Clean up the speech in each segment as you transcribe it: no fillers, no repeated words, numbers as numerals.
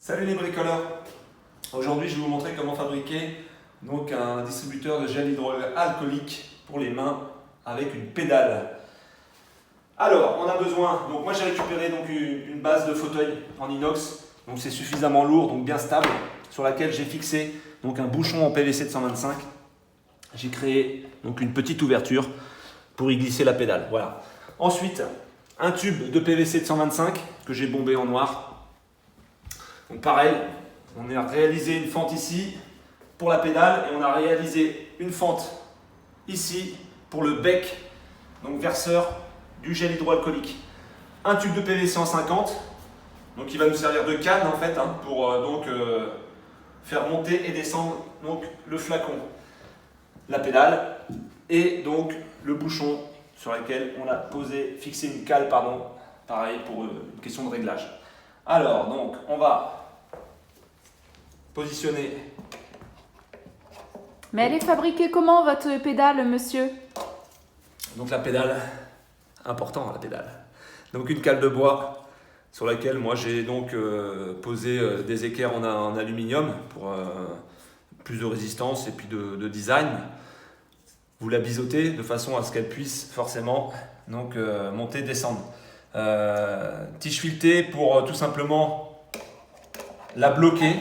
Salut les bricoleurs! Aujourd'hui je vais vous montrer comment fabriquer donc, un distributeur de gel hydroalcoolique pour les mains avec une pédale. Alors on a besoin, donc moi j'ai récupéré donc une base de fauteuil en inox, donc c'est suffisamment lourd, donc bien stable, sur laquelle j'ai fixé donc un bouchon en PVC de 125. J'ai créé donc une petite ouverture pour y glisser la pédale. Voilà. Ensuite, un tube de PVC de 125 que j'ai bombé en noir. Donc pareil, on a réalisé une fente ici pour la pédale et on a réalisé une fente ici pour le bec, donc verseur du gel hydroalcoolique. Un tube de PVC en 50, donc qui va nous servir de canne en fait pour faire monter et descendre donc, le flacon, la pédale et donc le bouchon sur lequel on a fixé une cale, pareil pour une question de réglage. Alors donc on va positionner. Mais elle est fabriquée comment votre pédale, monsieur? Donc la pédale, important la pédale. Donc une cale de bois sur laquelle moi j'ai donc posé des équerres en aluminium pour plus de résistance et puis de design. Vous la bisotez de façon à ce qu'elle puisse forcément donc, monter, descendre. Tige filetée pour tout simplement la bloquer.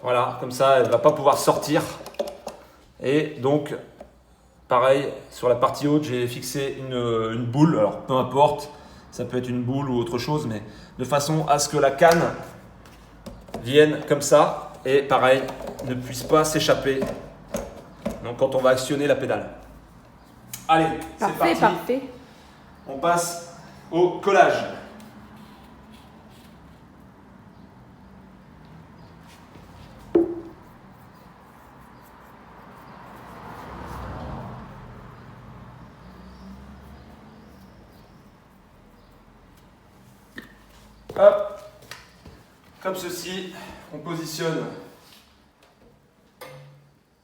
Voilà, comme ça elle ne va pas pouvoir sortir. Et donc, pareil, sur la partie haute, j'ai fixé une boule. Alors, peu importe, ça peut être une boule ou autre chose, mais de façon à ce que la canne vienne comme ça. Et pareil, ne puisse pas s'échapper. Donc, quand on va actionner la pédale. Allez, c'est parti. Parfait. On passe au collage. Hop, comme ceci, on positionne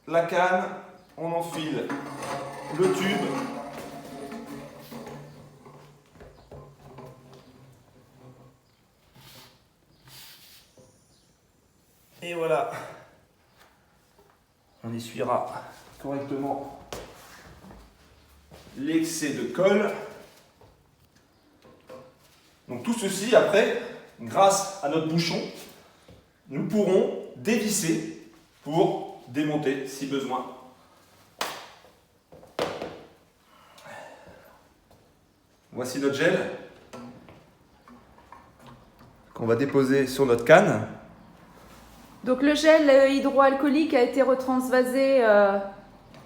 la canne, on enfile le tube. Et voilà, on essuiera correctement l'excès de colle. Donc tout ceci, après, grâce à notre bouchon, nous pourrons dévisser pour démonter si besoin. Voici notre gel qu'on va déposer sur notre canne. Donc le gel hydroalcoolique a été retransvasé.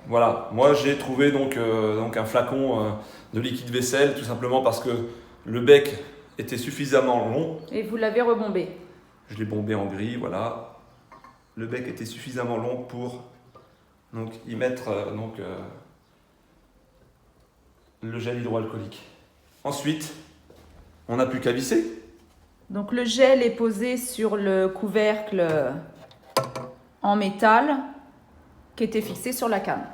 Voilà, moi j'ai trouvé donc un flacon de liquide vaisselle, tout simplement parce que le bec était suffisamment long. Et vous l'avez rebombé. Je l'ai bombé en gris, voilà. Le bec était suffisamment long pour donc, y mettre le gel hydroalcoolique. Ensuite, on n'a plus qu'à visser. Donc le gel est posé sur le couvercle en métal qui était fixé sur la canne.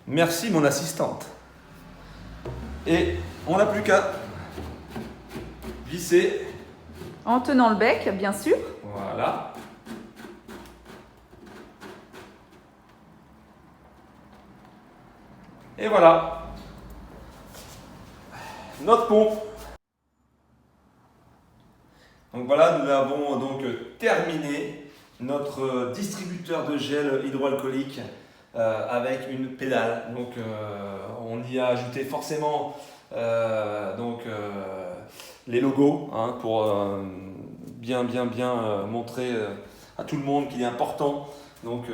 Merci mon assistante. Et on n'a plus qu'à visser. En tenant le bec, bien sûr. Voilà. Et voilà. Notre pompe. Donc voilà, nous avons donc terminé notre distributeur de gel hydroalcoolique avec une pédale. Donc on y a ajouté forcément les logos pour bien montrer à tout le monde qu'il est important donc,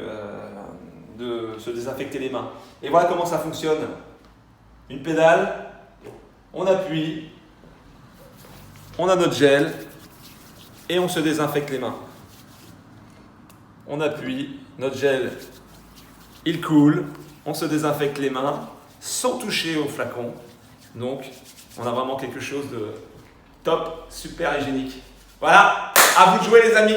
de se désinfecter les mains. Et voilà comment ça fonctionne. Une pédale, on appuie, on a notre gel et on se désinfecte les mains. On appuie, notre gel, il coule, on se désinfecte les mains sans toucher au flacon. Donc, on a vraiment quelque chose de top, super hygiénique. Voilà, à vous de jouer les amis!